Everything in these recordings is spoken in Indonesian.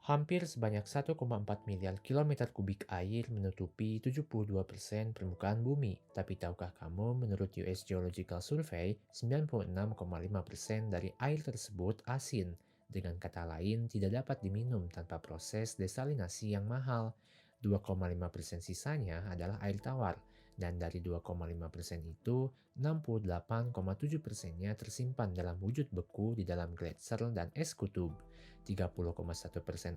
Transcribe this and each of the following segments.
Hampir sebanyak 1,4 miliar kilometer kubik air menutupi 72% permukaan bumi. Tapi tahukah kamu, menurut US Geological Survey, 96,5% dari air tersebut asin. Dengan kata lain, tidak dapat diminum tanpa proses desalinasi yang mahal. 2,5% sisanya adalah air tawar, dan dari 2,5% itu, 68,7%-nya tersimpan dalam wujud beku di dalam gletser dan es kutub. 30,1%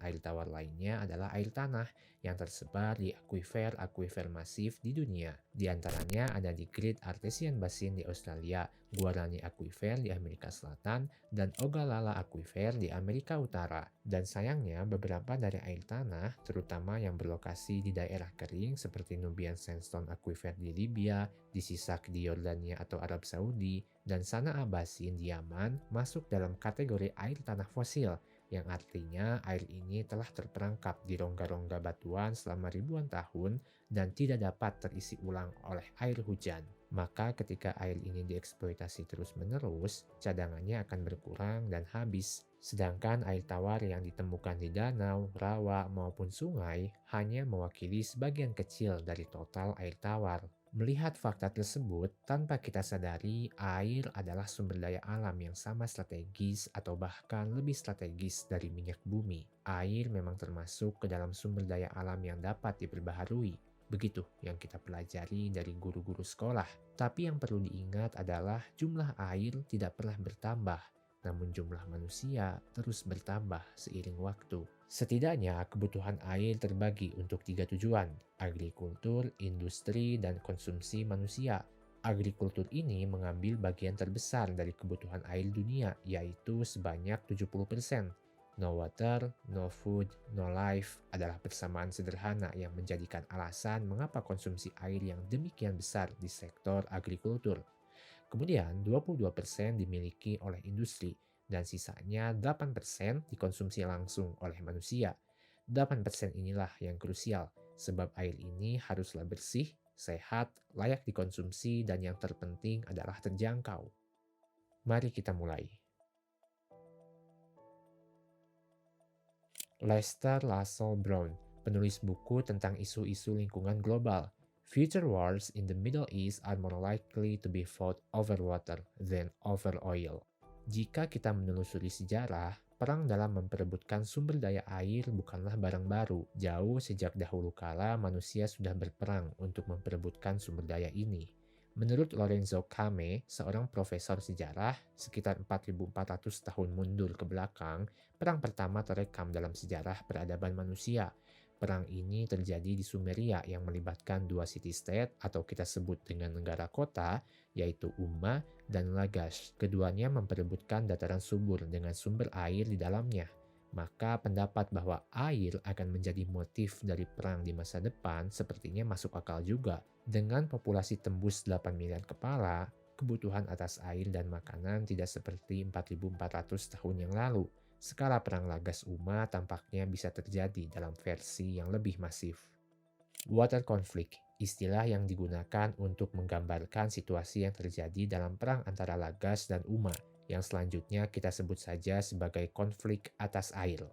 air tawar lainnya adalah air tanah yang tersebar di akuifer-akuifer masif di dunia. Di antaranya ada di Great Artesian Basin di Australia, Guarani Aquifer di Amerika Selatan, dan Ogallala Aquifer di Amerika Utara. Dan sayangnya, beberapa dari air tanah, terutama yang berlokasi di daerah kering seperti Nubian Sandstone Aquifer di Libya, di Sisak di Yordania atau Arab Saudi, dan Sana'a Basin di Yaman, masuk dalam kategori air tanah fosil, yang artinya air ini telah terperangkap di rongga-rongga batuan selama ribuan tahun dan tidak dapat terisi ulang oleh air hujan. Maka ketika air ini dieksploitasi terus-menerus, cadangannya akan berkurang dan habis. Sedangkan air tawar yang ditemukan di danau, rawa, maupun sungai hanya mewakili sebagian kecil dari total air tawar. Melihat fakta tersebut, tanpa kita sadari, air adalah sumber daya alam yang sama strategis atau bahkan lebih strategis dari minyak bumi. Air memang termasuk ke dalam sumber daya alam yang dapat diperbaharui. Begitu yang kita pelajari dari guru-guru sekolah. Tapi yang perlu diingat adalah jumlah air tidak pernah bertambah, namun jumlah manusia terus bertambah seiring waktu. Setidaknya kebutuhan air terbagi untuk 3 tujuan: agrikultur, industri, dan konsumsi manusia. Agrikultur ini mengambil bagian terbesar dari kebutuhan air dunia, yaitu sebanyak 70%. No water, no food, no life adalah persamaan sederhana yang menjadikan alasan mengapa konsumsi air yang demikian besar di sektor agrikultur. Kemudian 22% dimiliki oleh industri dan sisanya 8% dikonsumsi langsung oleh manusia. 8% inilah yang krusial sebab air ini haruslah bersih, sehat, layak dikonsumsi, dan yang terpenting adalah terjangkau. Mari kita mulai. Lester Russell Brown, penulis buku tentang isu-isu lingkungan global. Future wars in the Middle East are more likely to be fought over water than over oil. Jika kita menelusuri sejarah, perang dalam memperebutkan sumber daya air bukanlah barang baru. Jauh sejak dahulu kala manusia sudah berperang untuk memperebutkan sumber daya ini. Menurut Lorenzo Kame, seorang profesor sejarah, sekitar 4.400 tahun mundur ke belakang, perang pertama terekam dalam sejarah peradaban manusia. Perang ini terjadi di Sumeria yang melibatkan dua city-state atau kita sebut dengan negara kota, yaitu Umma dan Lagash. Keduanya memperebutkan dataran subur dengan sumber air di dalamnya. Maka pendapat bahwa air akan menjadi motif dari perang di masa depan sepertinya masuk akal juga. Dengan populasi tembus 8 miliar kepala, kebutuhan atas air dan makanan tidak seperti 4.400 tahun yang lalu. Skala perang Lagas Umma tampaknya bisa terjadi dalam versi yang lebih masif. Water conflict, istilah yang digunakan untuk menggambarkan situasi yang terjadi dalam perang antara Lagas dan Umma, yang selanjutnya kita sebut saja sebagai konflik atas air.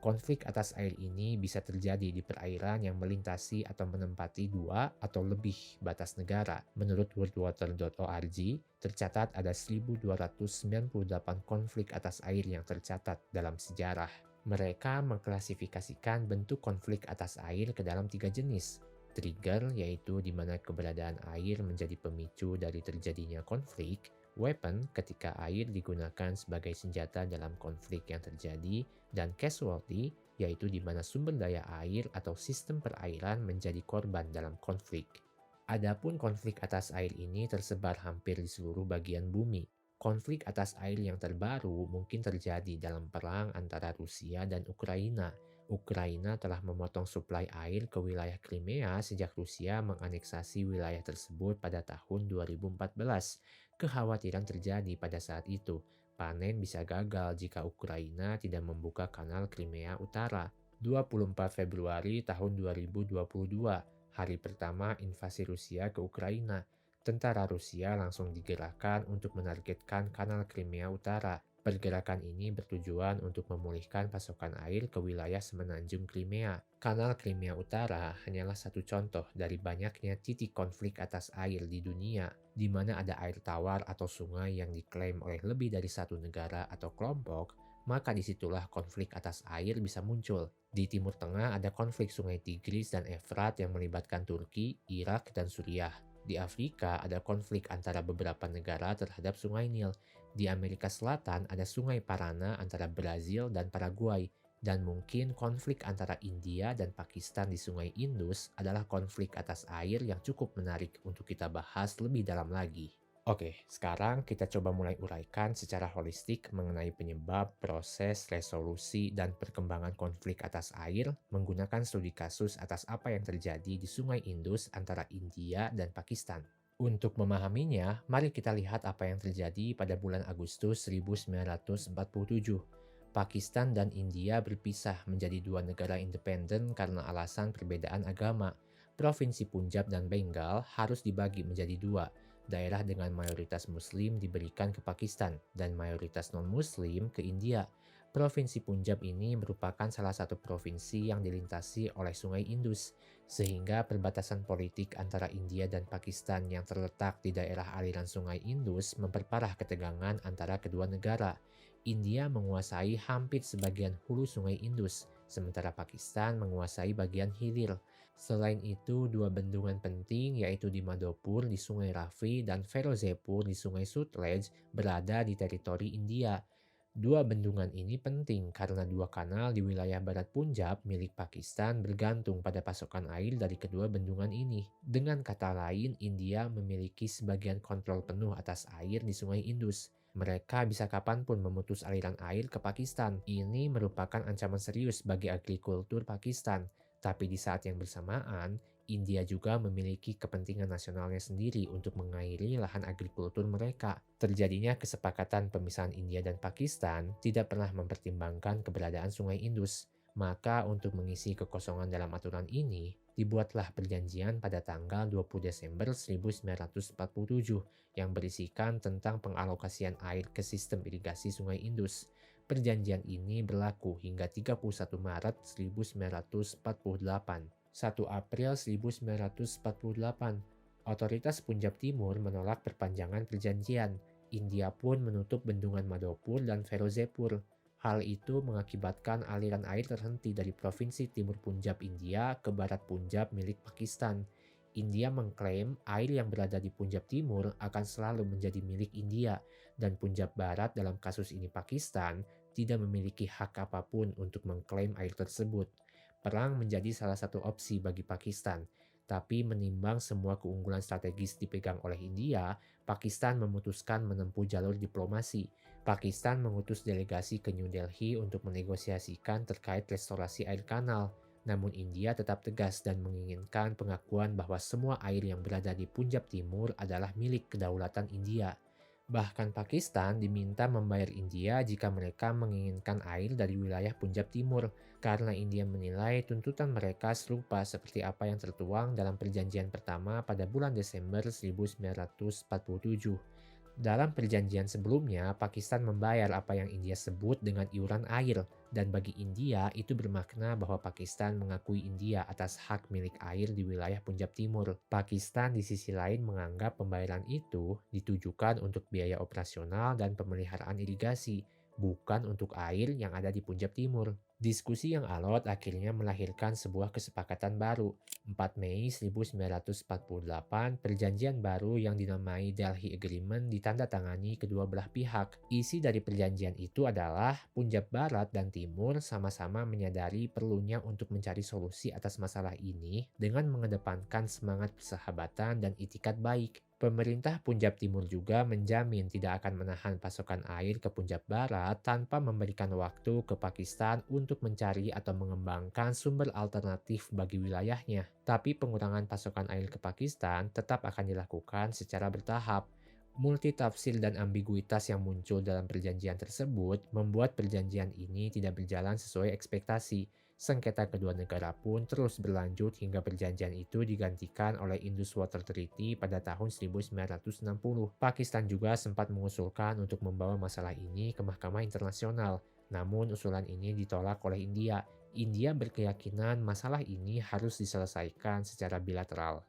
Konflik atas air ini bisa terjadi di perairan yang melintasi atau menempati dua atau lebih batas negara. Menurut worldwater.org, tercatat ada 1.298 konflik atas air yang tercatat dalam sejarah. Mereka mengklasifikasikan bentuk konflik atas air ke dalam 3 jenis. Trigger, yaitu di mana keberadaan air menjadi pemicu dari terjadinya konflik. Weapon, ketika air digunakan sebagai senjata dalam konflik yang terjadi. Dan casualty, yaitu di mana sumber daya air atau sistem perairan menjadi korban dalam konflik. Adapun konflik atas air ini tersebar hampir di seluruh bagian bumi. Konflik atas air yang terbaru mungkin terjadi dalam perang antara Rusia dan Ukraina. Ukraina telah memotong suplai air ke wilayah Crimea sejak Rusia menganeksasi wilayah tersebut pada tahun 2014. Kekhawatiran terjadi pada saat itu. Panen bisa gagal jika Ukraina tidak membuka kanal Crimea Utara. 24 Februari tahun 2022, hari pertama invasi Rusia ke Ukraina. Tentara Rusia langsung digerakkan untuk menargetkan kanal Crimea Utara. Pergerakan ini bertujuan untuk memulihkan pasokan air ke wilayah semenanjung Crimea. Kanal Crimea Utara hanyalah satu contoh dari banyaknya titik konflik atas air di dunia, di mana ada air tawar atau sungai yang diklaim oleh lebih dari satu negara atau kelompok, maka disitulah konflik atas air bisa muncul. Di Timur Tengah ada konflik sungai Tigris dan Efrat yang melibatkan Turki, Irak, dan Suriah. Di Afrika ada konflik antara beberapa negara terhadap sungai Nil. Di Amerika Selatan ada sungai Parana antara Brazil dan Paraguay, dan mungkin konflik antara India dan Pakistan di sungai Indus adalah konflik atas air yang cukup menarik untuk kita bahas lebih dalam lagi. Oke, sekarang kita coba mulai uraikan secara holistik mengenai penyebab, proses, resolusi, dan perkembangan konflik atas air menggunakan studi kasus atas apa yang terjadi di sungai Indus antara India dan Pakistan. Untuk memahaminya, mari kita lihat apa yang terjadi pada bulan Agustus 1947. Pakistan dan India berpisah menjadi dua negara independen karena alasan perbedaan agama. Provinsi Punjab dan Bengal harus dibagi menjadi dua. Daerah dengan mayoritas Muslim diberikan ke Pakistan dan mayoritas non-Muslim ke India. Provinsi Punjab ini merupakan salah satu provinsi yang dilintasi oleh Sungai Indus, sehingga perbatasan politik antara India dan Pakistan yang terletak di daerah aliran Sungai Indus memperparah ketegangan antara kedua negara. India menguasai hampir sebagian hulu Sungai Indus, sementara Pakistan menguasai bagian hilir. Selain itu, dua bendungan penting yaitu di Madhopur di Sungai Ravi dan Ferozepur di Sungai Sutlej berada di teritori India. Dua bendungan ini penting karena dua kanal di wilayah barat Punjab milik Pakistan bergantung pada pasokan air dari kedua bendungan ini. Dengan kata lain, India memiliki sebagian kontrol penuh atas air di Sungai Indus. Mereka bisa kapanpun memutus aliran air ke Pakistan. Ini merupakan ancaman serius bagi agrikultur Pakistan. Tapi di saat yang bersamaan, India juga memiliki kepentingan nasionalnya sendiri untuk mengairi lahan agrikultur mereka. Terjadinya kesepakatan pemisahan India dan Pakistan tidak pernah mempertimbangkan keberadaan Sungai Indus. Maka untuk mengisi kekosongan dalam aturan ini, dibuatlah perjanjian pada tanggal 20 Desember 1947 yang berisikan tentang pengalokasian air ke sistem irigasi Sungai Indus. Perjanjian ini berlaku hingga 31 Maret 1948. 1 April 1948, otoritas Punjab Timur menolak perpanjangan perjanjian. India pun menutup bendungan Madhopur dan Ferozepur. Hal itu mengakibatkan aliran air terhenti dari provinsi Timur Punjab India ke Barat Punjab milik Pakistan. India mengklaim air yang berada di Punjab Timur akan selalu menjadi milik India, dan Punjab Barat dalam kasus ini Pakistan tidak memiliki hak apapun untuk mengklaim air tersebut. Perang menjadi salah satu opsi bagi Pakistan, tapi menimbang semua keunggulan strategis dipegang oleh India, Pakistan memutuskan menempuh jalur diplomasi. Pakistan mengutus delegasi ke New Delhi untuk menegosiasikan terkait restorasi air kanal. Namun India tetap tegas dan menginginkan pengakuan bahwa semua air yang berada di Punjab Timur adalah milik kedaulatan India. Bahkan Pakistan diminta membayar India jika mereka menginginkan air dari wilayah Punjab Timur, karena India menilai tuntutan mereka serupa seperti apa yang tertuang dalam perjanjian pertama pada bulan Desember 1947. Dalam perjanjian sebelumnya, Pakistan membayar apa yang India sebut dengan iuran air, dan bagi India itu bermakna bahwa Pakistan mengakui India atas hak milik air di wilayah Punjab Timur. Pakistan di sisi lain menganggap pembayaran itu ditujukan untuk biaya operasional dan pemeliharaan irigasi, bukan untuk air yang ada di Punjab Timur. Diskusi yang alot akhirnya melahirkan sebuah kesepakatan baru. 4 Mei 1948, perjanjian baru yang dinamai Delhi Agreement ditandatangani kedua belah pihak. Isi dari perjanjian itu adalah Punjab Barat dan Timur sama-sama menyadari perlunya untuk mencari solusi atas masalah ini dengan mengedepankan semangat persahabatan dan itikat baik. Pemerintah Punjab Timur juga menjamin tidak akan menahan pasokan air ke Punjab Barat tanpa memberikan waktu ke Pakistan untuk mencari atau mengembangkan sumber alternatif bagi wilayahnya. Tapi pengurangan pasokan air ke Pakistan tetap akan dilakukan secara bertahap. Multitafsir dan ambiguitas yang muncul dalam perjanjian tersebut membuat perjanjian ini tidak berjalan sesuai ekspektasi. Sengketa kedua negara pun terus berlanjut hingga perjanjian itu digantikan oleh Indus Water Treaty pada tahun 1960. Pakistan juga sempat mengusulkan untuk membawa masalah ini ke Mahkamah Internasional, namun usulan ini ditolak oleh India. India berkeyakinan masalah ini harus diselesaikan secara bilateral.